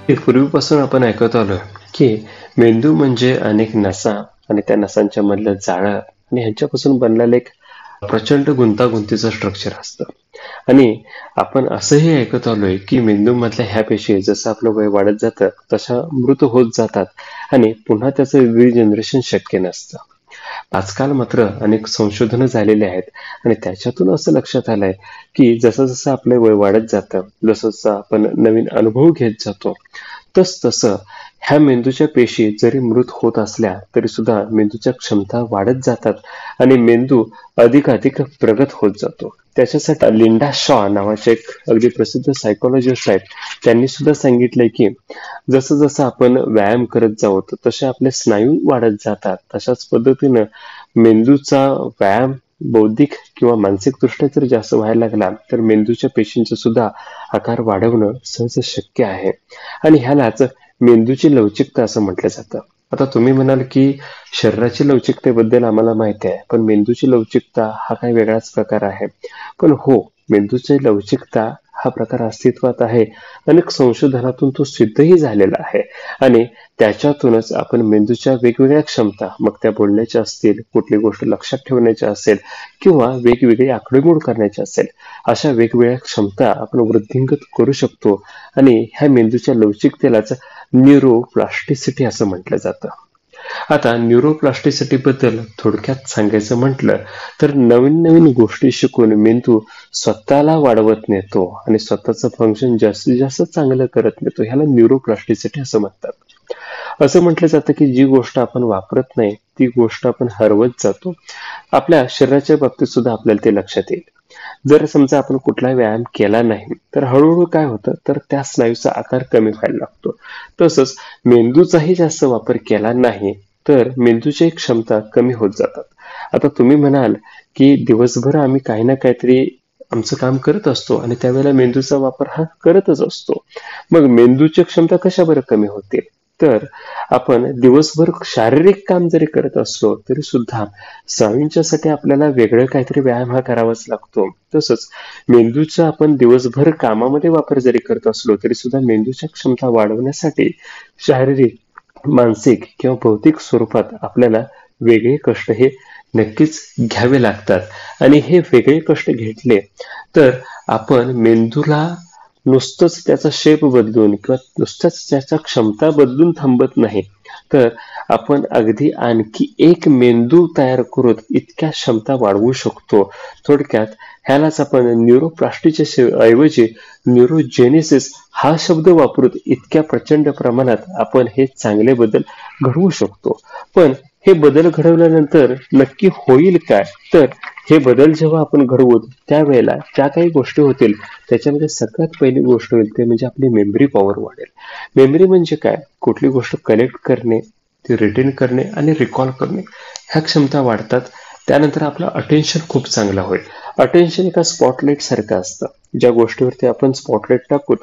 पूर्वीपासून आपण ऐकत आलोय की मेंदू म्हणजे अनेक नसा आणि त्या नसांच्या मधलं जाळं आणि ह्यांच्यापासून बनलेलं एक प्रचंड गुंतागुंतीचं स्ट्रक्चर असतं. आणि आपण असंही ऐकत आलोय की मेंदूमधल्या ह्या पेशी जसं आपलं वय वाढत जातं तशा मृत होत जातात आणि पुन्हा त्याचं रिजनरेशन शक्य नसतं. आजकाल मात्र अनेक संशोधनं झालेली आहेत आणि त्याच्यातून असं लक्षात आलंय की जसं जसं आपलं वय वाढत जातं, जसं जसं आपण नवीन अनुभव घेत जातो, तसं ह्या मेंदूच्या पेशी जरी मृत होत असल्या तरी सुद्धा मेंदूच्या क्षमता वाढत जातात आणि मेंदू अधिकाधिक प्रगत होत जातो. त्याच्यासाठी लिंडा शॉ नावाचे एक अगदी प्रसिद्ध सायकोलॉजिस्ट आहेत. त्यांनी सुद्धा सांगितलंय की जसं जसं आपण व्यायाम करत जाऊ तसे आपले स्नायू वाढत जातात. तशाच पद्धतीनं मेंदूचा व्यायाम बौद्धिक किंवा मानसिक दृष्ट्या जर जास्त व्हायला लागला तर मेंदूच्या पेशींचा सुद्धा आकार वाढवणं सहज शक्य आहे आणि ह्यालाच मेंदूची लवचिकता असं म्हटलं जातं. आता तुम्ही म्हणाल की शरीराची लवचिकतेबद्दल आम्हाला माहिती आहे, पण मेंदूची लवचिकता हा काही वेगळाच प्रकार आहे. पण हो, मेंदूची लवचिकता हा प्रकार अस्तित्वात आहे. अनेक संशोधनातून तो सिद्धही झालेला आहे आणि त्याच्यातूनच आपण मेंदूच्या वेगवेगळ्या क्षमता, मग त्या बोलण्याच्या असतील, कुठली गोष्ट लक्षात ठेवण्याच्या असेल किंवा वेगवेगळी आकडेमोड करण्याची असेल, अशा वेगवेगळ्या क्षमता आपण वृद्धिंगत करू शकतो आणि ह्या मेंदूच्या लवचिकतेलाच न्यूरोप्लास्टिसिटी असं म्हटलं जातं. आता न्यूरोप्लास्टिसिटी बद्दल थोडक्यात सांगायचं म्हटलं तर नवीन नवीन गोष्टी शिकून मेंदू स्वतःला वाढवत नेतो आणि स्वतःचं फंक्शन जास्तीत जास्त चांगलं करत नेतो. ह्याला न्यूरोप्लास्टिसिटी असं म्हणतात. असं म्हटलं जातं की जी गोष्ट आपण वापरत नाही ती गोष्ट आपण हरवत जातो. आपल्या शरीराच्या बाबतीत सुद्धा आपल्याला ते लक्षात येईल. जर समजा आपण कुठला व्यायाम केला नाही तर हळूहळू काय होतं तर त्या स्नायूचा आकार कमी व्हायला लागतो. तसंच मेंदूचाही जास्त वापर केला नाही तर मेंदूची क्षमता कमी होत जातात. आता तुम्ही म्हणाल की दिवसभर आम्ही काही ना काहीतरी आमचं काम करत असतो आणि त्यावेळेला मेंदूचा वापर हा करतच असतो. मग मेंदूची क्षमता कशा बरं कमी होते? तर आपण दिवसभर शारीरिक काम जरी करत असलो तरी सुद्धा स्नायूंच्यासाठी आपल्याला वेगळं काहीतरी व्यायाम हा करावाच लागतो. तसंच मेंदूचा आपण दिवसभर कामामध्ये वापर जरी करत असलो तरी सुद्धा मेंदूच्या क्षमता वाढवण्यासाठी शारीरिक, मानसिक किंवा भौतिक स्वरूपात आपल्याला वेगळे कष्ट हे नक्कीच घ्यावे लागतात आणि हे वेगळे कष्ट घेतले तर आपण मेंदूला नुसतंच त्याचा शेप बदलून किंवा नुसत्याच त्याच्या क्षमता बदलून थांबत नाही तर आपण अगदी आणखी एक मेंदू तयार करून इतक्या क्षमता वाढवू शकतो. थोडक्यात ह्यालाच आपण न्यूरोप्लास्टिकच्या ऐवजी न्यूरोजेनेसिस हा शब्द वापरून इतक्या प्रचंड प्रमाणात आपण हे चांगले बदल घडवू शकतो. पण हे बदल घडवल्यानंतर नक्की होईल काय? तर हे बदल जेव्हा आपण घडवू त्यावेळेला ज्या काही गोष्टी होतील त्याच्यामध्ये सगळ्यात पहिली गोष्ट होईल ते म्हणजे आपली मेमरी पॉवर वाढेल. मेमरी म्हणजे काय? कुठली गोष्ट कलेक्ट करणे, ती रिटेन करणे आणि रिकॉल करणे ह्या क्षमता वाढतात. त्यानंतर आपलं अटेन्शन खूप चांगलं होईल. अटेन्शन एका स्पॉटलाइट सारखं असतं. ज्या गोष्टीवरती आपण स्पॉटलाइट टाकूत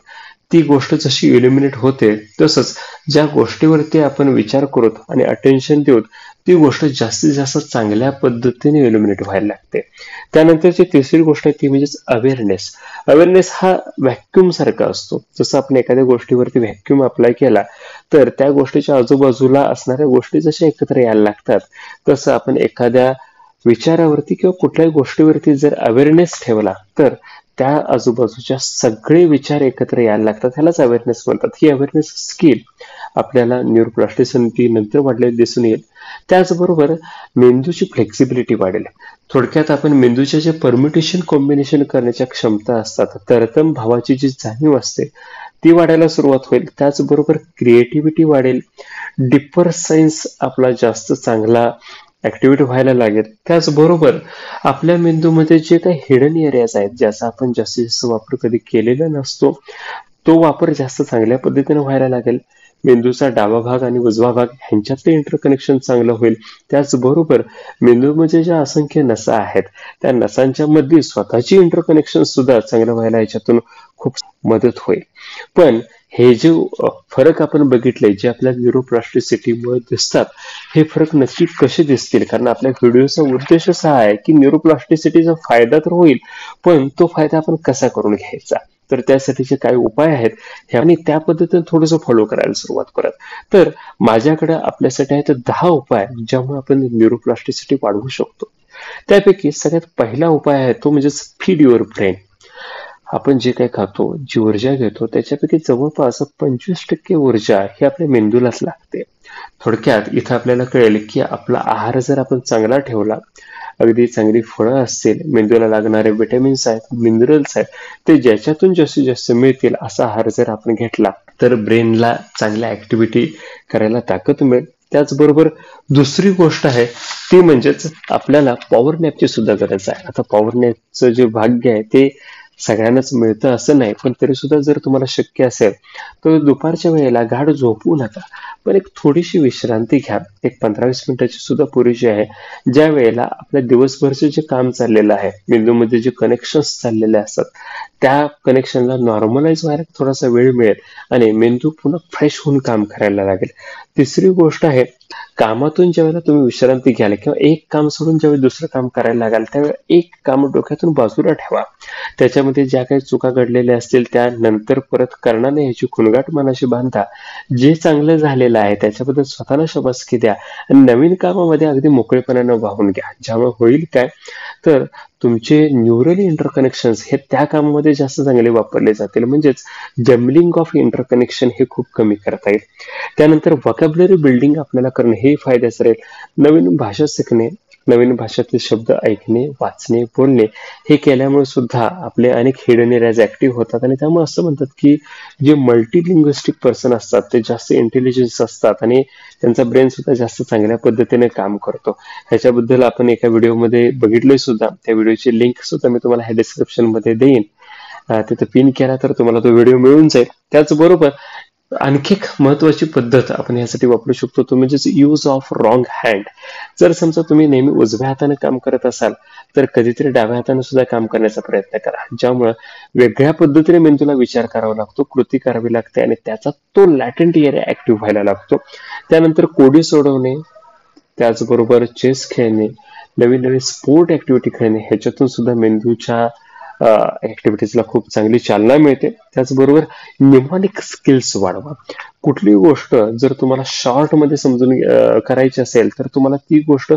ती गोष्ट जशी इल्युमिनेट होते तसंच ज्या गोष्टीवरती आपण विचार करत आणि अटेन्शन देऊत ती गोष्ट जास्तीत जास्त चांगल्या पद्धतीने इल्युमिनेट व्हायला लागते. त्यानंतरची तिसरी गोष्ट आहे ती म्हणजे अवेअरनेस. अवेअरनेस हा व्हॅक्युम सारखा असतो. जसं आपण एखाद्या गोष्टीवरती व्हॅक्युम अप्लाय केला तर त्या गोष्टीच्या आजूबाजूला असणाऱ्या गोष्टी जशा एकत्र यायला लागतात तसं आपण एखाद्या विचारावरती किंवा कुठल्याही गोष्टीवरती जर अवेअरनेस ठेवला तर त्या आजूबाजूच्या सगळे विचार एकत्र यायला लागतात. ह्यालाच अवेअरनेस म्हणतात. ही अवेअरनेस स्किल आपल्याला न्यूरोप्लास्टिसिटी नंतर वाढलेली दिसून येईल. त्याचबरोबर मेंदूची फ्लेक्सिबिलिटी वाढेल. थोडक्यात आपण मेंदूच्या जे परम्युटेशन कॉम्बिनेशन करण्याच्या क्षमता असतात, तरतम भावाची जी जाणीव असते ती वाढायला सुरुवात होईल. त्याचबरोबर क्रिएटिव्हिटी वाढेल. डिपर सायन्स आपला जास्त चांगला ऍक्टिव्हिटी व्हायला लागेल. त्याचबरोबर आपल्या मेंदूमध्ये जे काही हिडन एरियाज आहेत ज्याचा आपण जास्तीत जास्त वापर कधी केलेला नसतो तो वापर जास्त चांगल्या पद्धतीने व्हायला लागेल. मेंदूचा डावा भाग आणि उजवा भाग ह्यांच्यातलं इंटरकनेक्शन चांगलं होईल. त्याचबरोबर मेंदूमध्ये ज्या असंख्य नसा आहेत त्या नसांच्या मध्ये स्वतःची इंटरकनेक्शन सुद्धा चांगलं व्हायला याच्यातून खूप मदत होईल. पण हे जे फरक आपण बघितले जे आपल्या न्यूरोप्लास्टिसिटीमुळे दिसतात हे फरक नक्की कसे दिसतील? कारण आपल्या व्हिडिओचा उद्देश असा आहे की न्यूरोप्लास्टिसिटीचा फायदा तर होईल पण तो फायदा आपण कसा करून घ्यायचा. तर त्यासाठीचे काय उपाय आहेत हे आणि त्या पद्धतीने थोडंसं फॉलो करायला सुरुवात करत. तर माझ्याकडे आपल्यासाठी आहेत 10 उपाय ज्यामुळे आपण न्यूरोप्लास्टिसिटी वाढवू शकतो. त्यापैकी सगळ्यात पहिला उपाय आहे तो म्हणजे फीड युअर ब्रेन. आपण जे काही खातो, जी ऊर्जा घेतो त्याच्यापैकी जवळपास 25% ऊर्जा ही आपल्या मेंदूलाच लागते. थोडक्यात इथं आपल्याला कळेल की आपला आहार जर आपण चांगला ठेवला, अगदी चांगली फळं असतील, मेंदूला लागणारे विटॅमिन्स आहेत, मिनरल्स आहेत, ते ज्याच्यातून जास्तीत जास्त मिळतील असा आहार जर आपण घेतला तर ब्रेनला चांगल्या ऍक्टिव्हिटी करायला ताकद मिळेल. त्याचबरोबर दुसरी गोष्ट आहे ती म्हणजेच आपल्याला पॉवर नॅपची सुद्धा गरज आहे. आता पॉवर नॅपचं जे भाग्य आहे ते सगळ्यांनाच मिळतं असं नाही, पण तरी सुद्धा जर तुम्हाला शक्य असेल तर दुपारच्या वेळेला गाढ झोपू नका, पण एक थोडीशी विश्रांती घ्या. एक 15-20 मिनिटाची सुद्धा पुरेशी आहे. ज्या वेळेला आपल्या दिवसभरचं जे काम चाललेलं आहे, मेंदूमध्ये जे कनेक्शन्स चाललेले असतात त्या कनेक्शनला नॉर्मलाइज व्हायला थोडासा वेळ मिळेल आणि मेंदू पुन्हा फ्रेश होऊन काम करायला लागेल. तिसरी गोष्ट आहे, कामातून ज्यावेळेला तुम्ही विश्रांती घ्याल किंवा एक काम सोडून ज्यावेळी दुसरं काम करायला लागाल त्यावेळेला एक काम डोक्यातून बाजूला ठेवा. त्याच्यामध्ये ज्या काही चुका घडलेल्या असतील त्या नंतर परत करणार नाही ह्याची खुणगाठ मनाशी बांधा. जे चांगलं झालेलं आहे त्याच्याबद्दल स्वतःला शाबासकी द्या आणि नवीन कामामध्ये अगदी मोकळेपणानं वाहून घ्या. ज्यामुळे होईल काय तर तुमचे न्यूरल इंटरकनेक्शन्स हे त्या कामामध्ये जास्त चांगले वापरले जातील, म्हणजेच जम्बलिंग ऑफ इंटरकनेक्शन हे खूप कमी करता येईल. त्यानंतर व्होकॅब्युलरी बिल्डिंग आपल्याला करणे हे फायद्याचं राहील. नवीन भाषा शिकणे, नवीन भाषेतील शब्द ऐकणे, वाचणे, बोलणे हे केल्यामुळे सुद्धा आपले अनेक हिडन एरियाज ऍक्टिव्ह होतात आणि त्यामुळे असं म्हणतात की जे मल्टीलिंग्विस्टिक पर्सन असतात ते जास्त इंटेलिजन्स असतात आणि त्यांचा ब्रेन सुद्धा जास्त चांगल्या पद्धतीने काम करतो. ह्याच्याबद्दल आपण एका व्हिडिओमध्ये बघितलंय सुद्धा. त्या व्हिडिओची लिंक सुद्धा मी तुम्हाला ह्या डिस्क्रिप्शन मध्ये देईन. तिथे पिन केला तर तुम्हाला तो व्हिडिओ मिळून जाईल. त्याचबरोबर आणखी एक महत्वाची पद्धत आपण यासाठी वापरू शकतो तो म्हणजे यूज ऑफ रॉंग हँड. जर समजा तुम्ही नेहमी उजव्या हाताने काम करत असाल तर कधीतरी डाव्या हाताने सुद्धा काम करण्याचा प्रयत्न करा, ज्यामुळे वेगळ्या पद्धतीने मेंदूला विचार करावा लागतो, कृती करावी लागते आणि त्याचा तो लॅटेंट एरिया ऍक्टिव्ह व्हायला लागतो. त्यानंतर कोडी सोडवणे, त्याचबरोबर चेस खेळणे, नवीन नवीन स्पोर्ट ऍक्टिव्हिटी खेळणे ह्याच्यातून सुद्धा मेंदूच्या ऍक्टिव्हिटीजला खूप चांगली चालना मिळते. त्याचबरोबर निमॉनिक स्किल्स वाढवा. कुठली गोष्ट जर तुम्हाला शॉर्ट मध्ये समजून करायची असेल तर तुम्हाला ती गोष्ट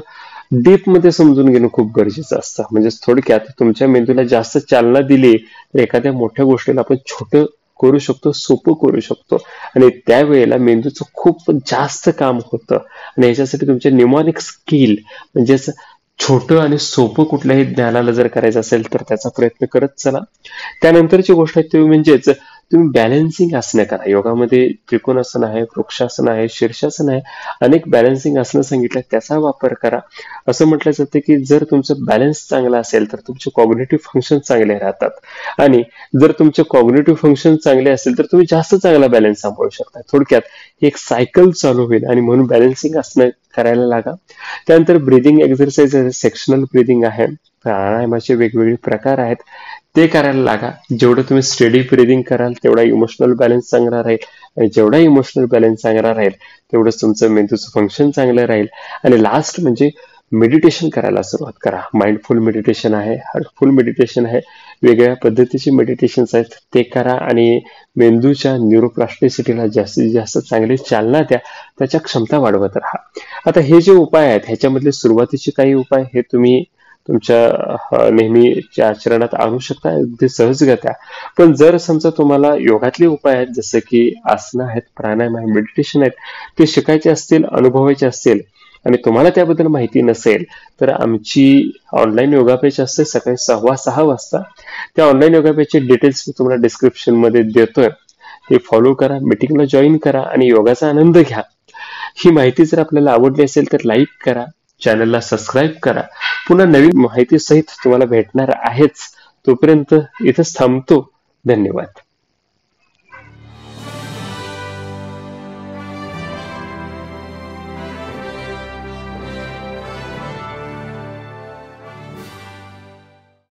डीप मध्ये समजून घेणं खूप गरजेचं असतं. म्हणजे थोडक्यात तुमच्या मेंदूला जास्त चालना दिली तर एखाद्या मोठ्या गोष्टीला आपण छोटं करू शकतो, सोपं करू शकतो आणि त्यावेळेला मेंदूचं खूप जास्त काम होतं आणि याच्यासाठी तुमचे निमॉनिक स्किल म्हणजेच छोटं आणि सोपं कुठल्याही ज्ञानाला जर करायचं असेल तर त्याचा प्रयत्न करत चला. त्यानंतरची गोष्ट आहे ती म्हणजेच तुम्ही बॅलन्सिंग आसनं करा. योगामध्ये त्रिकोणासन आहे, वृक्षासन आहे, शीर्षासन आहे, अनेक बॅलन्सिंग आसनं सांगितलं, त्याचा वापर करा. असं म्हटलं जातं की जर तुमचं बॅलन्स चांगला असेल तर तुमचे कॉग्निटिव्ह फंक्शन चांगले राहतात आणि जर तुमचे कॉग्निटिव्ह फंक्शन चांगले असेल तर तुम्ही जास्त चांगला बॅलन्स सांभाळू शकता. थोडक्यात एक सायकल चालू होईल आणि म्हणून बॅलन्सिंग आसनं करायला लागा. त्यानंतर ब्रीदिंग एक्सरसाइज आहे, सेक्शनल ब्रीदिंग आहे, प्राणायामाचे वेगवेगळे प्रकार आहेत, ते करायला लागा. जेवढं तुम्ही स्टेडी ब्रीदिंग कराल तेवढा इमोशनल बॅलन्स चांगला राहील आणि जेवढा इमोशनल बॅलन्स चांगला राहील तेवढंच तुमचं मेंदूचं फंक्शन चांगलं राहील. आणि लास्ट म्हणजे मेडिटेशन करायला सुरुवात करा. माइंडफुल मेडिटेशन आहे, हार्टफुल मेडिटेशन आहे, वेगळ्या पद्धतीचे मेडिटेशन्स आहेत, ते करा आणि मेंदूच्या न्यूरोप्लास्टिसिटीला जास्तीत जास्त चांगली चालना द्या, त्याच्या क्षमता वाढवत राहा. आता हे जे उपाय आहेत ह्याच्यामधले सुरुवातीचे काही उपाय हे तुम्ही तुमच्या नेहमीच्या आचरणात आणू शकता अगदी सहजगत्या. पण जर समजा तुम्हाला योगातले उपाय आहेत जसं की आसनं आहेत, प्राणायाम आहे, मेडिटेशन आहेत, ते शिकायचे असतील, अनुभवायचे असतील आणि तुम्हाला त्याबद्दल माहिती नसेल तर आमची ऑनलाईन योगा पेज असते सकाळी 6:15 वाजता. त्या ऑनलाईन योगा पेजचे डिटेल्स मी तुम्हाला डिस्क्रिप्शन मध्ये देतोय, ते फॉलो करा, मीटिंगला जॉईन करा आणि योगाचा आनंद घ्या. ही माहिती जर आपल्याला आवडली असेल तर लाईक करा, चॅनलला सबस्क्राईब करा. पुन्हा नवीन माहिती सहित तुम्हाला भेटणार आहेच. तोपर्यंत इथंच थांबतो. धन्यवाद.